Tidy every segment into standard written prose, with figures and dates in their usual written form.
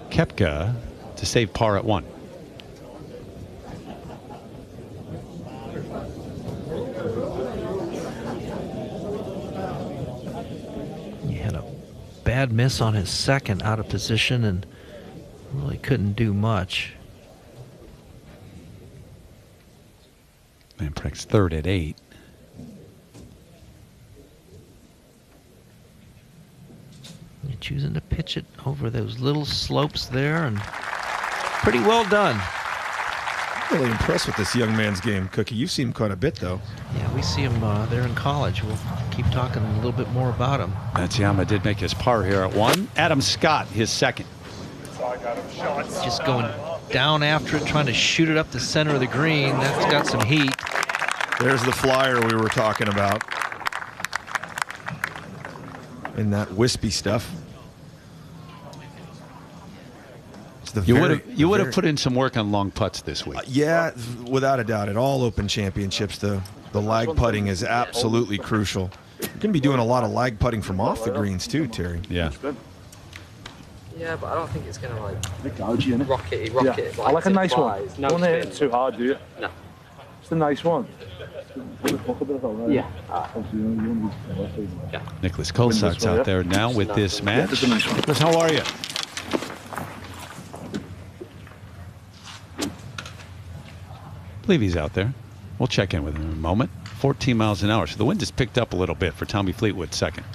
Koepka to save par at 1. He had a bad miss on his second, out of position, and really couldn't do much. Lamprecht's third at 8. You're choosing to pitch it over those little slopes there, and pretty well done. I'm really impressed with this young man's game, Cookie. You've seen him quite a bit, though. Yeah, we see him there in college. We'll keep talking a little bit more about him. Matsuyama did make his par here at 1. Adam Scott, his second. Just going down after it, trying to shoot it up the center of the green. That's got some heat. There's the flyer we were talking about. In that wispy stuff. You would have put in some work on long putts this week. Yeah, without a doubt. At all Open Championships, the lag putting is absolutely crucial. You're going to be doing a lot of lag putting from off the greens too, Terry. Yeah. Yeah, but I don't think it's going to like rocket. Yeah. I like a nice one. No, Don't hit it too hard, do you? No. It's a nice one. Yeah. Nicholas Kolsak's out there now with this match. Nicholas, how are you? I believe he's out there. We'll check in with him in a moment. 14 miles an hour. So the wind has picked up a little bit for Tommy Fleetwood second.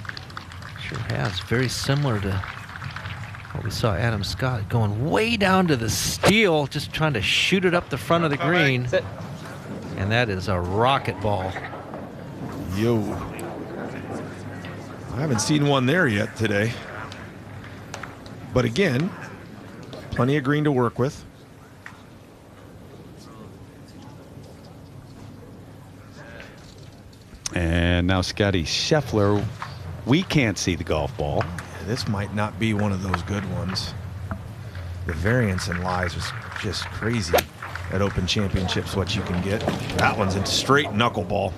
Sure has. Very similar to what we saw Adam Scott going way down to the steel, just trying to shoot it up the front of the green. And that is a rocket ball. Yo. I haven't seen one there yet today. But again, plenty of green to work with. And now Scotty Scheffler. We can't see the golf ball. This might not be one of those good ones. The variance in lies was just crazy at Open Championships, what you can get. That one's into straight knuckleball.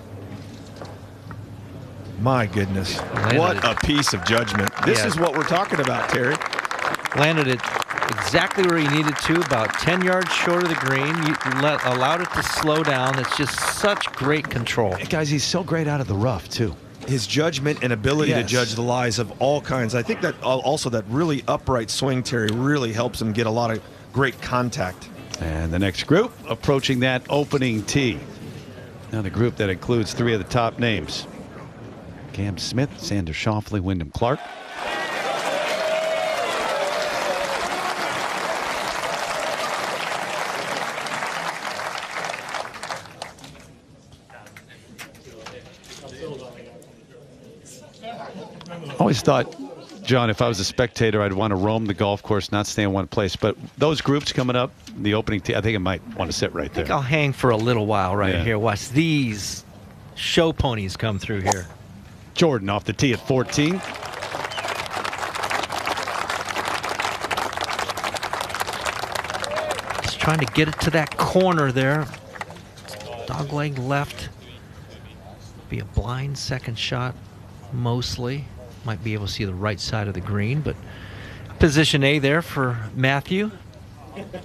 My goodness. What a piece of judgment. This is what we're talking about, Terry. Landed it exactly where he needed to, about 10 yards short of the green. You allowed it to slow down. It's just such great control. Guys, he's so great out of the rough, too. His judgment and ability to judge the lies of all kinds. I think that also that really upright swing, Terry, really helps him get a lot of great contact. And the next group approaching that opening tee. Now the group that includes 3 of the top names. Cam Smith, Xander Schauffele, Wyndham Clark. Always thought, John, if I was a spectator, I'd want to roam the golf course, not stay in one place. But those groups coming up, the opening tee, I think I might want to sit right there. I think I'll hang for a little while here. Watch these show ponies come through here. Jordan off the tee at 14. Just trying to get it to that corner there. Dogleg left. Be a blind second shot, mostly. Might be able to see the right side of the green, but position A there for Matthew.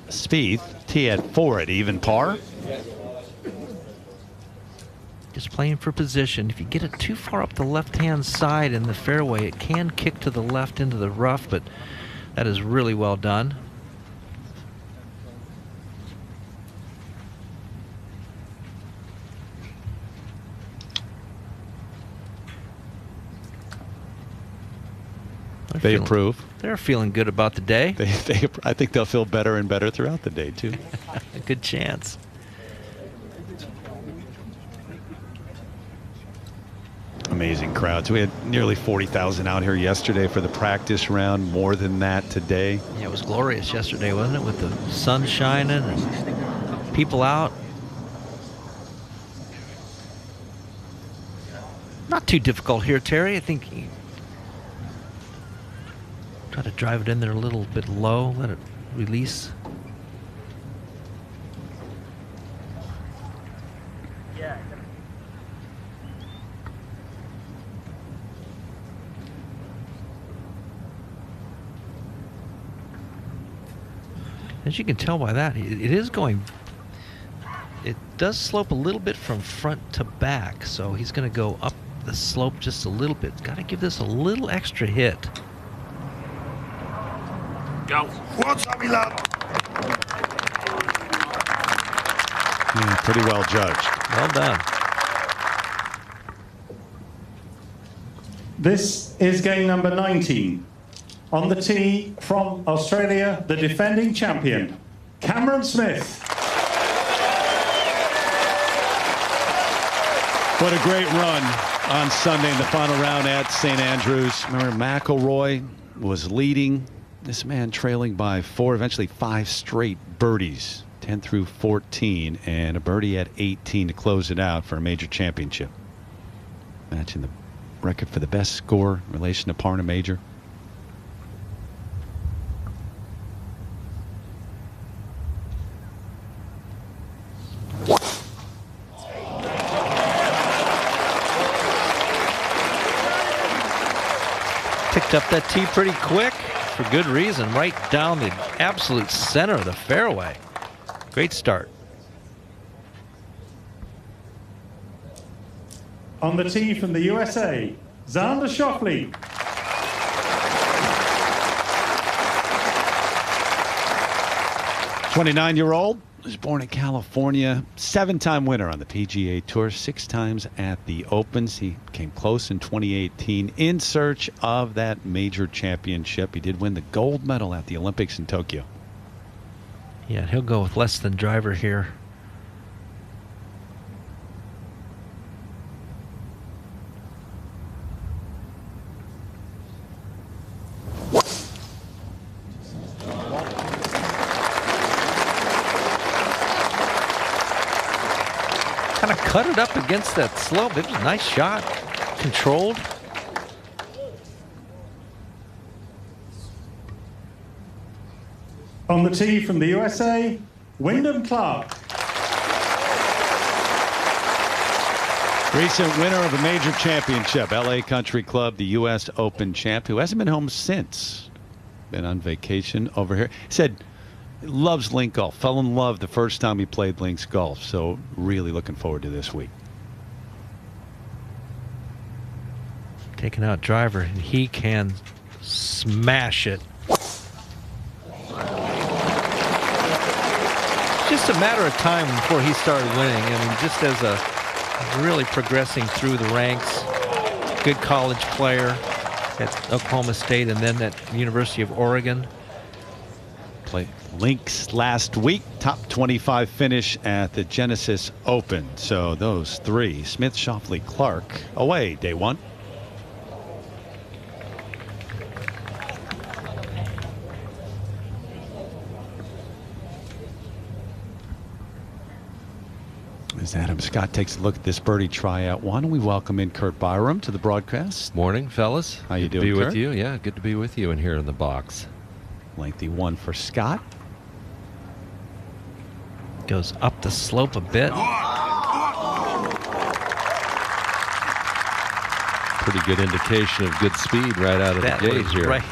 Spieth, tee at 4 at even par. Just playing for position. If you get it too far up the left-hand side in the fairway, it can kick to the left into the rough, but that is really well done. They approve. They're feeling good about the day. I think they'll feel better and better throughout the day, too. A good chance. Amazing crowds. We had nearly 40,000 out here yesterday for the practice round, more than that today. Yeah, it was glorious yesterday, wasn't it? With the sun shining and people out. Not too difficult here, Terry. I think try to drive it in there a little bit low, let it release. As you can tell by that, it is going. It does slope a little bit from front to back, so he's going to go up the slope just a little bit. Got to give this a little extra hit. Go. What's up, love? Yeah, pretty well judged. Well done. This is game number 19. On the tee from Australia, the defending champion, Cameron Smith. What a great run on Sunday in the final round at St. Andrews. Remember, McIlroy was leading. This man trailing by 4, eventually 5 straight birdies, 10 through 14, and a birdie at 18 to close it out for a major championship. Matching the record for the best score in relation to par in a major. Picked up that tee pretty quick for good reason. Right down the absolute center of the fairway. Great start. On the tee from the USA, Xander Schauffele. 29-year-old, was born in California, 7-time winner on the PGA Tour, 6 times at the Opens. He came close in 2018 in search of that major championship. He did win the gold medal at the Olympics in Tokyo. Yeah, he'll go with less than driver here. Kind of cut it up against that slope. It was a nice shot. Controlled. On the tee from the USA, Wyndham Clark. Recent winner of a major championship, LA Country Club, the U.S. Open champ, who hasn't been home since. Been on vacation over here. Said loves link golf. Fell in love the first time he played links golf. So really looking forward to this week. Taking out driver, and he can smash it. Just a matter of time before he started winning. I mean, just as a really progressing through the ranks, good college player at Oklahoma State and then at University of Oregon. Played links last week, top 25 finish at the Genesis Open. So those 3, Smith, Schauffele, Clark, away day 1. As Adam Scott takes a look at this birdie tryout one, we welcome in Kurt Byram to the broadcast. Morning, fellas. How you Good doing, to be Kurt? with you. Yeah, good to be with you in here in the box. Lengthy one for Scott. Goes up the slope a bit. Pretty good indication of good speed right out of That the gate was here. right.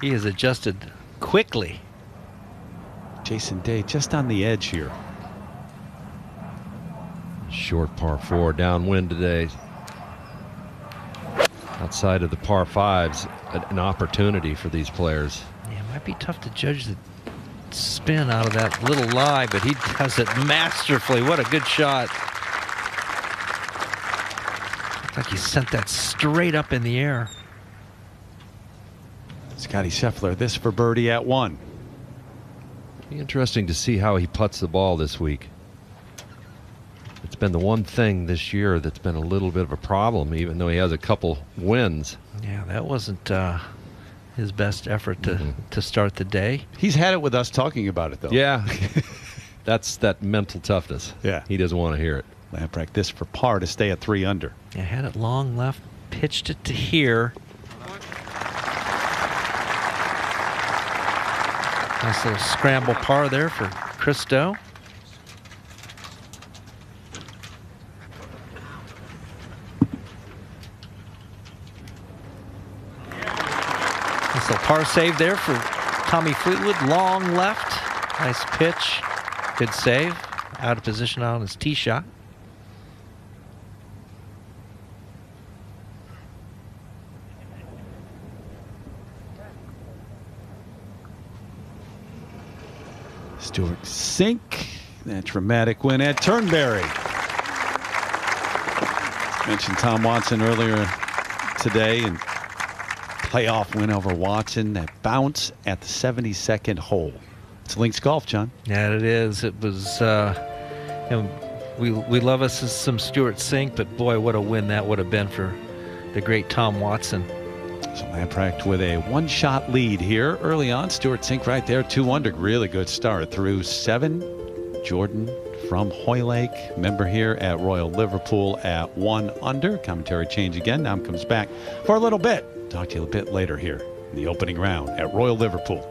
He has adjusted quickly. Jason Day just on the edge here. Short par 4 downwind today. Outside of the par 5s, an opportunity for these players. Yeah, it might be tough to judge the spin out of that little lie, but he does it masterfully. What a good shot. Looked like he sent that straight up in the air. Scotty Scheffler, this for birdie at 1. Be interesting to see how he putts the ball this week. It's been the one thing this year that's been a little bit of a problem, even though he has a couple wins. Yeah, that wasn't his best effort to start the day. He's had it with us talking about it, though. Yeah, that's that mental toughness. Yeah. He doesn't want to hear it. Lamprecht this for par to stay at 3 under. Yeah, had it long left, pitched it to here. Nice little scramble par there for Christo. Nice little par save there for Tommy Fleetwood. Long left. Nice pitch. Good save. Out of position on his tee shot. Stewart Cink. That dramatic win at Turnberry. Mentioned Tom Watson earlier today, and playoff win over Watson. That bounce at the 72nd hole. It's links golf, John. Yeah, it is. It was. We love us some Stewart Cink, but boy, what a win that would have been for the great Tom Watson. So Lamprecht with a one-shot lead here early on. Stewart Cink right there, 2 under. Really good start through 7. Jordan from Hoylake, member here at Royal Liverpool at 1 under. Commentary change again. Now comes back for a little bit. Talk to you a bit later here in the opening round at Royal Liverpool.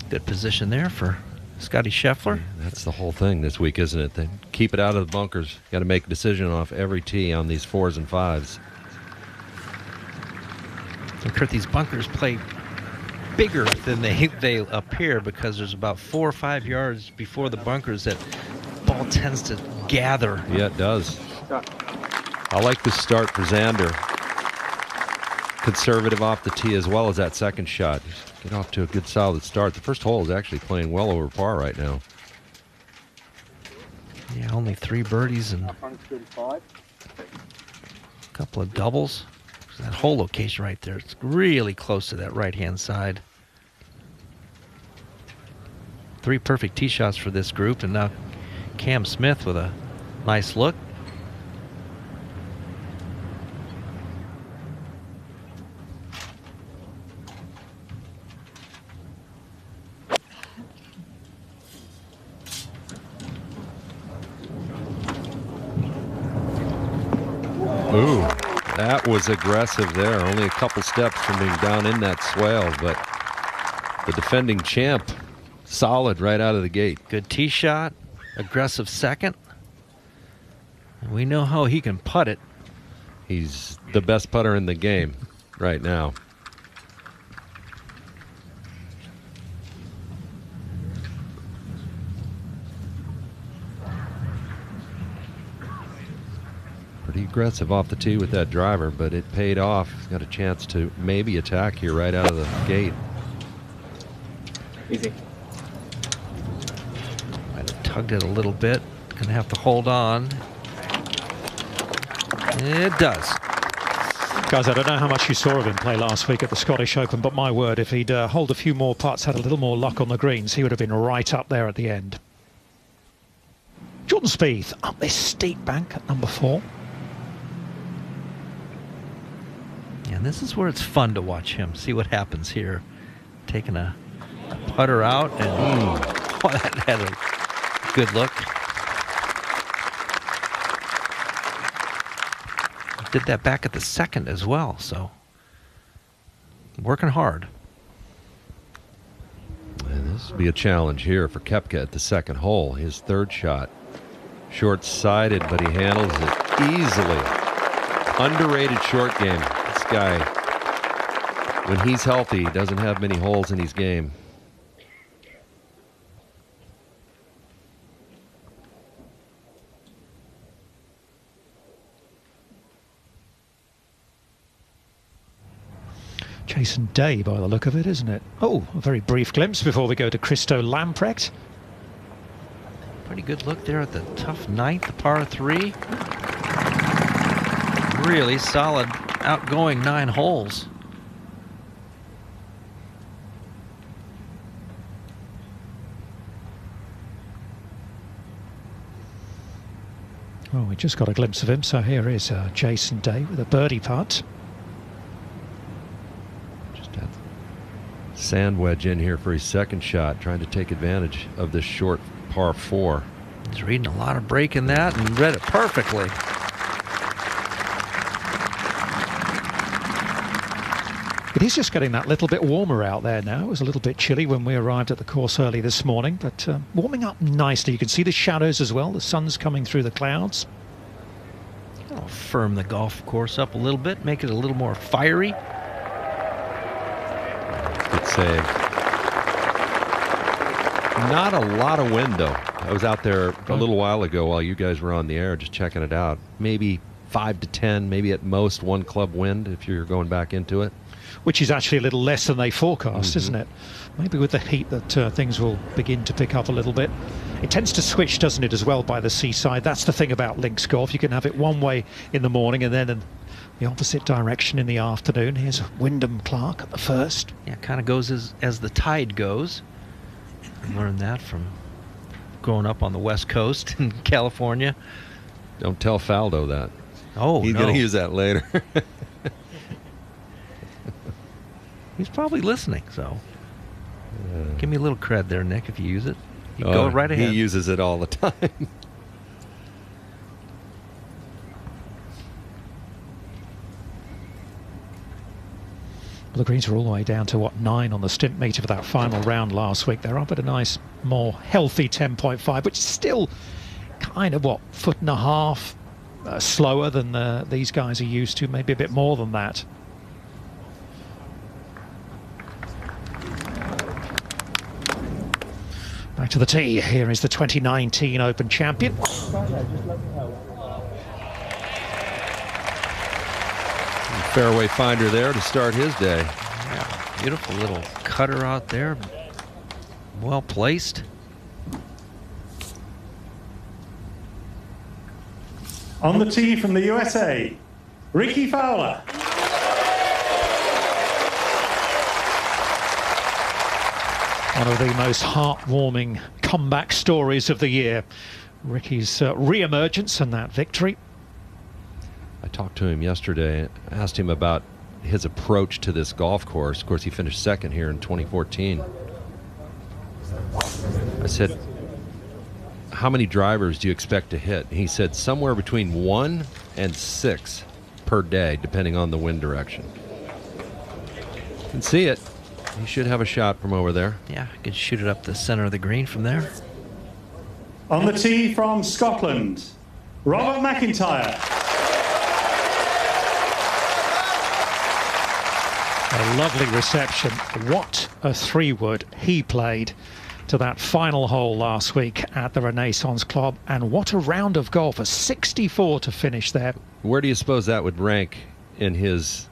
Good position there for Scotty Scheffler. That's the whole thing this week, isn't it? They keep it out of the bunkers. Got to make a decision off every tee on these 4s and 5s. And Kurt, these bunkers play bigger than they appear, because there's about 4 or 5 yards before the bunkers that ball tends to gather. Yeah, it does. I like the start for Xander. Conservative off the tee as well as that second shot. Just get off to a good solid start. The first hole is actually playing well over par right now. Yeah, only 3 birdies and a couple of doubles. That hole location right there, it's really close to that right-hand side. 3 perfect tee shots for this group, and now Cam Smith with a nice look. Ooh, that was aggressive there. Only a couple steps from being down in that swale, but the defending champ, solid right out of the gate. Good tee shot, aggressive second. We know how he can putt it. He's the best putter in the game right now. Pretty aggressive off the tee with that driver, but it paid off. He's got a chance to maybe attack here right out of the gate. Easy. Might have tugged it a little bit. Gonna have to hold on. It does. Guys, I don't know how much you saw of him play last week at the Scottish Open, but my word, if he'd hold a few more putts, had a little more luck on the greens, he would have been right up there at the end. Jordan Spieth up this steep bank at number 4. And this is where it's fun to watch him. See what happens here. Taking a putter out, and oh, that had a good look. Did that back at the second as well, so working hard. And this will be a challenge here for Koepka at the second hole. His third shot. Short-sided, but he handles it easily. Underrated short game. This guy, when he's healthy, doesn't have many holes in his game. Jason Day by the look of it, isn't it? Oh, a very brief glimpse before we go to Christo Lamprecht. Pretty good look there at the tough ninth, the par 3. Really solid outgoing 9 holes. Oh, we just got a glimpse of him, so here is Jason Day with a birdie putt. Sand wedge in here for his second shot, trying to take advantage of this short par 4. He's reading a lot of break in that and read it perfectly. It is just getting that little bit warmer out there now. It was a little bit chilly when we arrived at the course early this morning, but warming up nicely. You can see the shadows as well. The sun's coming through the clouds. I'll firm the golf course up a little bit, make it a little more fiery. Good save. Not a lot of wind, though. I was out there a little while ago while you guys were on the air just checking it out. Maybe 5 to 10, maybe at most 1 club wind if you're going back into it. Which is actually a little less than they forecast, isn't it? Maybe with the heat that things will begin to pick up a little bit. It tends to switch, doesn't it, as well by the seaside. That's the thing about links golf. You can have it one way in the morning and then in the opposite direction in the afternoon. Here's Wyndham Clark at the first. Yeah, kind of goes as the tide goes. I learned that from growing up on the West Coast in California. Don't tell Faldo that. Oh, He's no. going to use that later. He's probably listening, so give me a little cred there, Nick, if you use it. You go right ahead. He uses it all the time. Well, the greens are all the way down to, what, 9 on the stint meter for that final round last week. They're up at a nice, more healthy 10.5, which is still kind of, what, 1.5 foot slower than these guys are used to, maybe a bit more than that. Back to the tee. Here is the 2019 Open champion. Fairway finder there to start his day. Yeah, beautiful little cutter out there. Well placed. On the tee from the USA, Ricky Fowler. One of the most heartwarming comeback stories of the year. Ricky's re-emergence and that victory. I talked to him yesterday, asked him about his approach to this golf course. Of course, he finished second here in 2014. I said, how many drivers do you expect to hit? He said somewhere between 1 and 6 per day, depending on the wind direction. You can see it. He should have a shot from over there. Yeah, I could shoot it up the center of the green from there. On the tee from Scotland, Robert McIntyre. A lovely reception. What a 3-wood he played to that final hole last week at the Renaissance Club, and what a round of golf, a 64 to finish there. Where do you suppose that would rank in his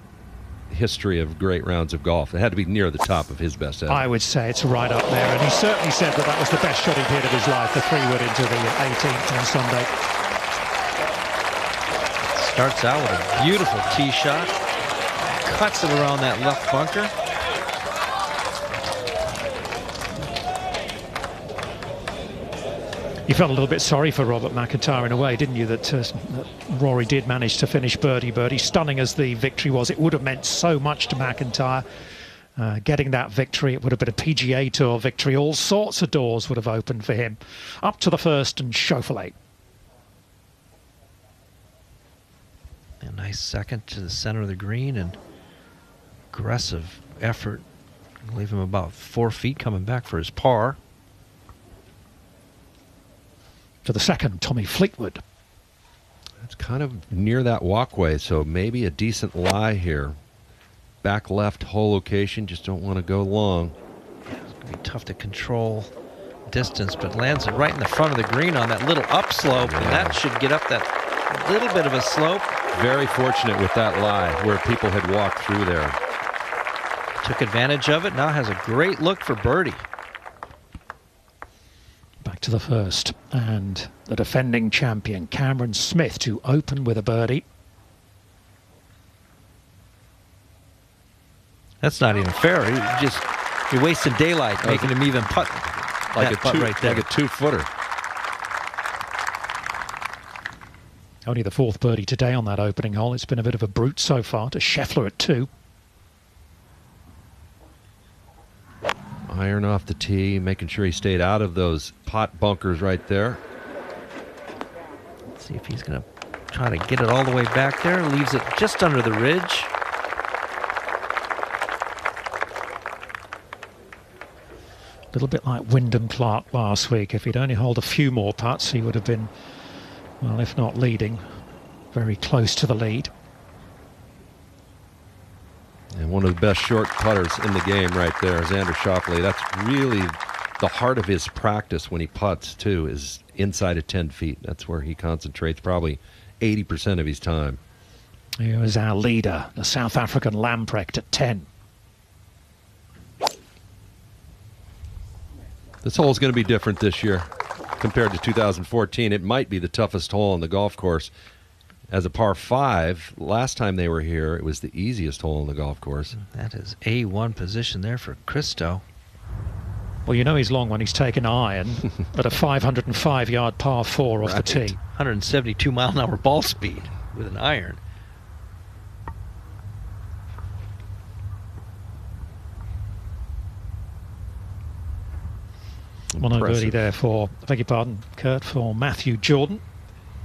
history of great rounds of golf? It had to be near the top of his best ever. I would say it's right up there, and he certainly said that that was the best shot he'd hit of his life, the 3-wood into the 18th on Sunday. Starts out with a beautiful tee shot. Cuts it around that left bunker. You felt a little bit sorry for Robert McIntyre in a way, didn't you, that Rory did manage to finish birdie. Stunning as the victory was, it would have meant so much to McIntyre. Getting that victory, it would have been a PGA Tour victory. All sorts of doors would have opened for him. Up to the first and Chauffelet. A nice second to the center of the green and aggressive effort. Leave him about 4 feet coming back for his par. For the second, Tommy Fleetwood. It's kind of near that walkway, so maybe a decent lie here. Back left hole location, just don't want to go long. Yeah, it's going to be tough to control distance, but lands it right in the front of the green on that little upslope, and that should get up that little bit of a slope. Very fortunate with that lie where people had walked through there. Took advantage of it, now has a great look for birdie. Back to the first, and the defending champion Cameron Smith to open with a birdie. That's not even fair. You're wasting daylight making him even putt. Like putt right there. like a 2-footer. Only the 4th birdie today on that opening hole. It's been a bit of a brute so far to Scheffler at 2. iron off the tee, making sure he stayed out of those pot bunkers right there. Let's see if he's going to try to get it all the way back there. Leaves it just under the ridge. A little bit like Wyndham Clark last week. If he'd only hold a few more putts, he would have been, well, if not leading, very close to the lead. And one of the best short putters in the game right there, Xander Schauffele. That's really the heart of his practice when he putts, too, is inside of 10 feet. That's where he concentrates probably 80% of his time. Here is our leader, the South African Lamprecht at 10. This hole is going to be different this year compared to 2014. It might be the toughest hole on the golf course. As a par 5, last time they were here, it was the easiest hole on the golf course. That is A1 position there for Christo. Well, you know he's long when he's taken iron at a 505-yard par 4 off the tee. 172 mile an hour ball speed with an iron. Well, no birdie there for, I beg your pardon, Kurt, for Matthew Jordan.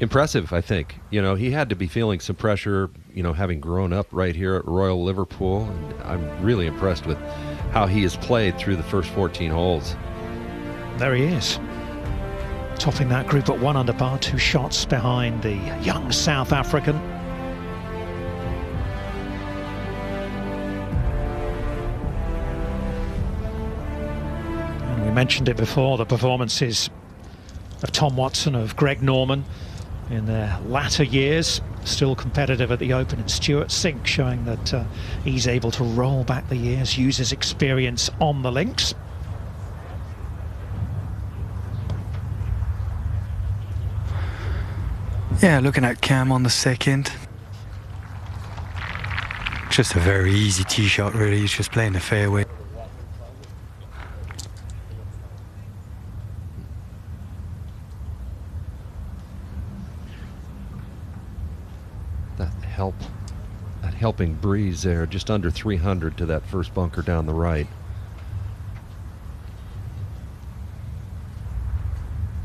Impressive, I think. You know, he had to be feeling some pressure, you know, having grown up right here at Royal Liverpool. And I'm really impressed with how he has played through the first 14 holes. There he is, topping that group at 1 under par, 2 shots behind the young South African. And we mentioned it before, the performances of Tom Watson, of Greg Norman in their latter years, still competitive at the Open, and Stuart Sink showing that he's able to roll back the years, use his experience on the links. Yeah, looking at Cam on the second. Just a very easy tee shot, really. He's just playing the fairway. That helping breeze there, just under 300 to that first bunker down the right.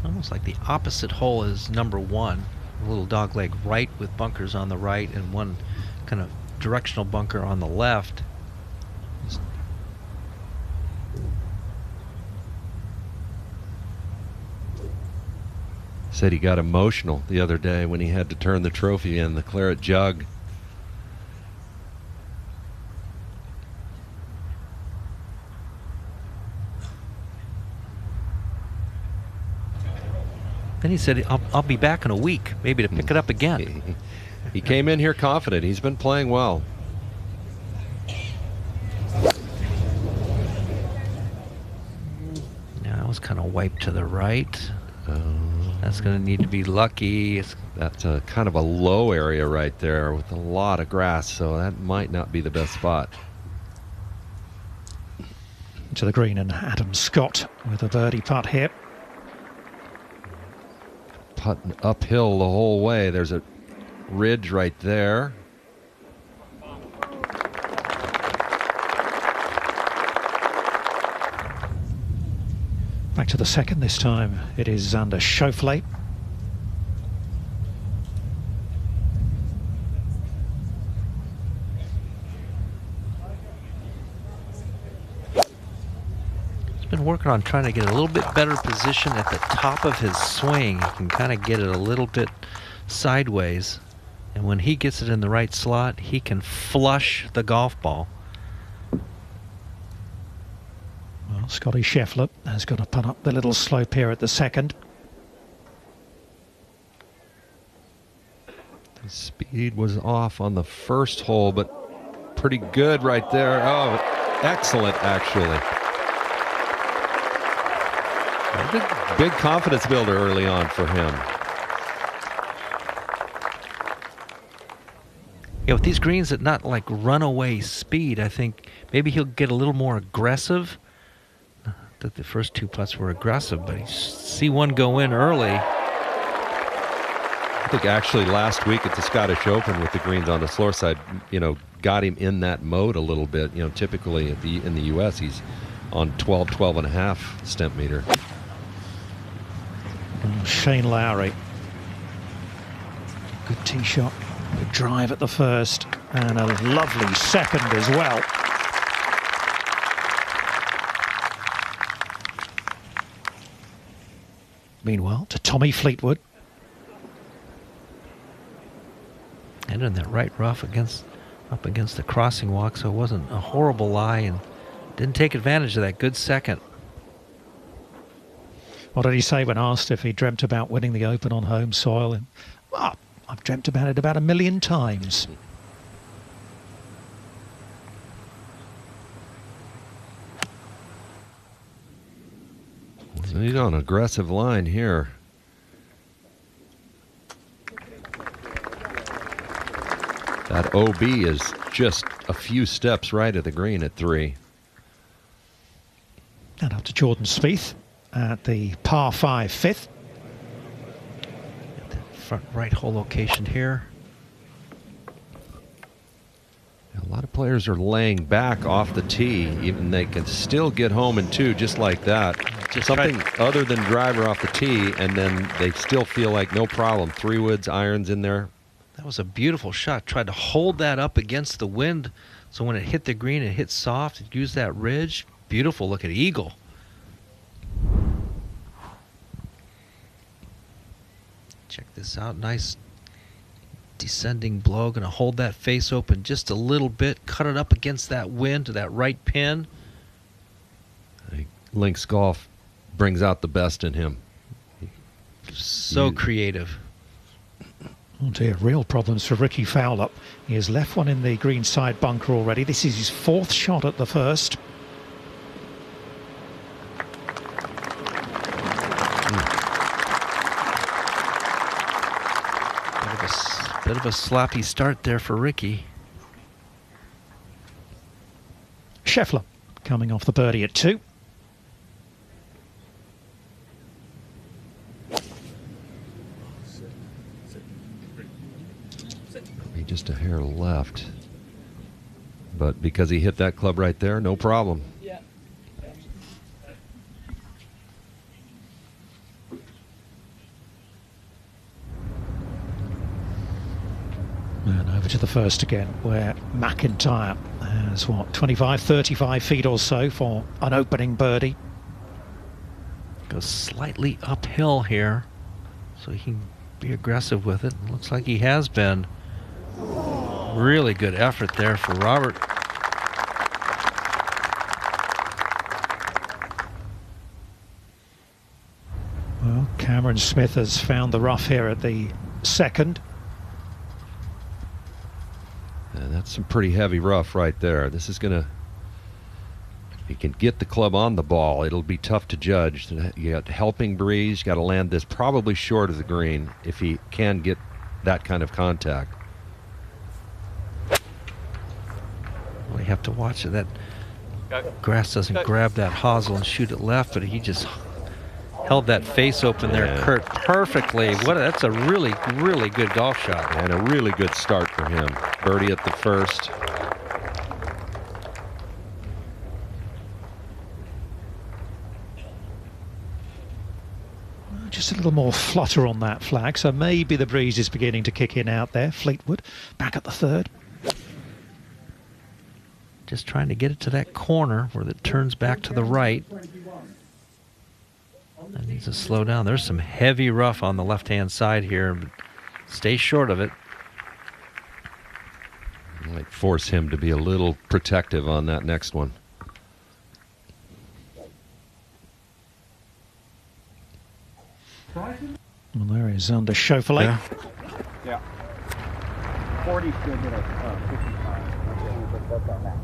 Almost like the opposite hole is number 1. A little dogleg right with bunkers on the right and one kind of directional bunker on the left. Said he got emotional the other day when he had to turn the trophy in, the claret jug. Then he said, I'll be back in a week, maybe to pick it up again. He came in here confident. He's been playing well. Now that was kind of wiped to the right. That's going to need to be lucky. That's a kind of a low area right there with a lot of grass, so that might not be the best spot. To the green, and Adam Scott with a birdie putt here. Putting uphill the whole way. There's a ridge right there. Back to the second this time. It is Xander Schauffele. Been working on trying to get a little bit better position at the top of his swing. He can kind of get it a little bit sideways, and when he gets it in the right slot, he can flush the golf ball. Well, Scotty Scheffler has got to putt up the little slope here at the second. The speed was off on the first hole, but pretty good right there. Oh, excellent, actually. Big confidence builder early on for him. Yeah, with these greens at not like runaway speed, I think maybe he'll get a little more aggressive. Not that the first 2 putts were aggressive, but you see one go in early. I think actually last week at the Scottish Open with the greens on the slower side, you know, got him in that mode a little bit. You know, typically in the U.S. he's on 12 and a half stemp meter. Shane Lowry. Good tee shot, good drive at the first, and a lovely second as well. Meanwhile, to Tommy Fleetwood. And in that right rough up against the crossing walk, so it wasn't a horrible lie and didn't take advantage of that good second. What did he say when asked if he dreamt about winning the Open on home soil? And, well, I've dreamt about it about 1 million times. So he's on an aggressive line here. That OB is just a few steps right of the green at 3. And up to Jordan Spieth at the par 5 fifth. At the front right hole location here. A lot of players are laying back off the tee, even they can still get home in 2 just like that. Just something other than driver off the tee, and then they still feel like no problem. 3 woods, irons in there. That was a beautiful shot. Tried to hold that up against the wind, so when it hit the green, it hit soft. It used that ridge. Beautiful look at eagle. Check this out. Nice descending blow. Going to hold that face open just a little bit. Cut it up against that wind to that right pin. Links golf brings out the best in him. So creative. Oh dear, real problems for Ricky Fowler. He has left one in the green side bunker already. This is his 4th shot at the first. Bit of a sloppy start there for Ricky. Scheffler coming off the birdie at 2. Just a hair left, but because he hit that club right there, no problem. And over to the first again, where McIntyre has, what, 25, 35 feet or so for an opening birdie. Goes slightly uphill here, so he can be aggressive with it. Looks like he has been. Really good effort there for Robert. Well, Cameron Smith has found the rough here at the second. And that's some pretty heavy rough right there. This is gonna, if he can get the club on the ball, it'll be tough to judge. You got helping breeze, you got to land this probably short of the green if he can get that kind of contact. Well, you have to watch it. That grass doesn't grab that hosel and shoot it left, but he just held that face open there, Kurt, perfectly. That's a really, really good golf shot. And a really good start for him. Birdie at the first. Just a little more flutter on that flag, so maybe the breeze is beginning to kick in out there. Fleetwood back at the third. Just trying to get it to that corner where it turns back to the right. That needs to slow down. There's some heavy rough on the left-hand side here, but stay short of it. Might force him to be a little protective on that next one. Well, there is under Schauffele. Yeah. 40 still good at 55. That's our max.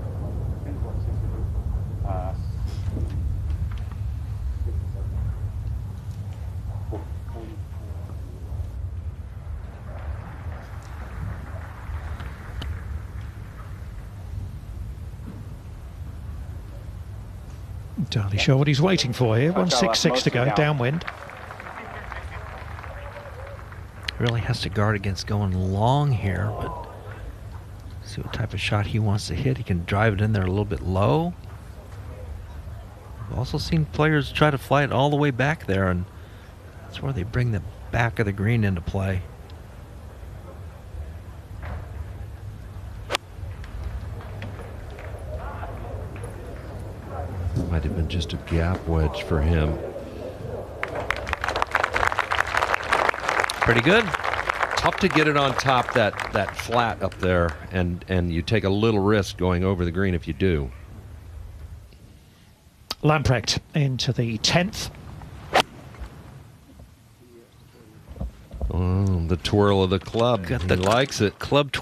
Entirely sure what he's waiting for here. 166 to go, downwind. Really has to guard against going long here, but see what type of shot he wants to hit. He can drive it in there a little bit low. I've also seen players try to fly it all the way back there, and that's where they bring the back of the green into play. Might have been just a gap wedge for him. Pretty good. Tough to get it on top that flat up there, and you take a little risk going over the green if you do. Lamprecht into the 10th. Oh, the twirl of the club. Got He the likes it. Club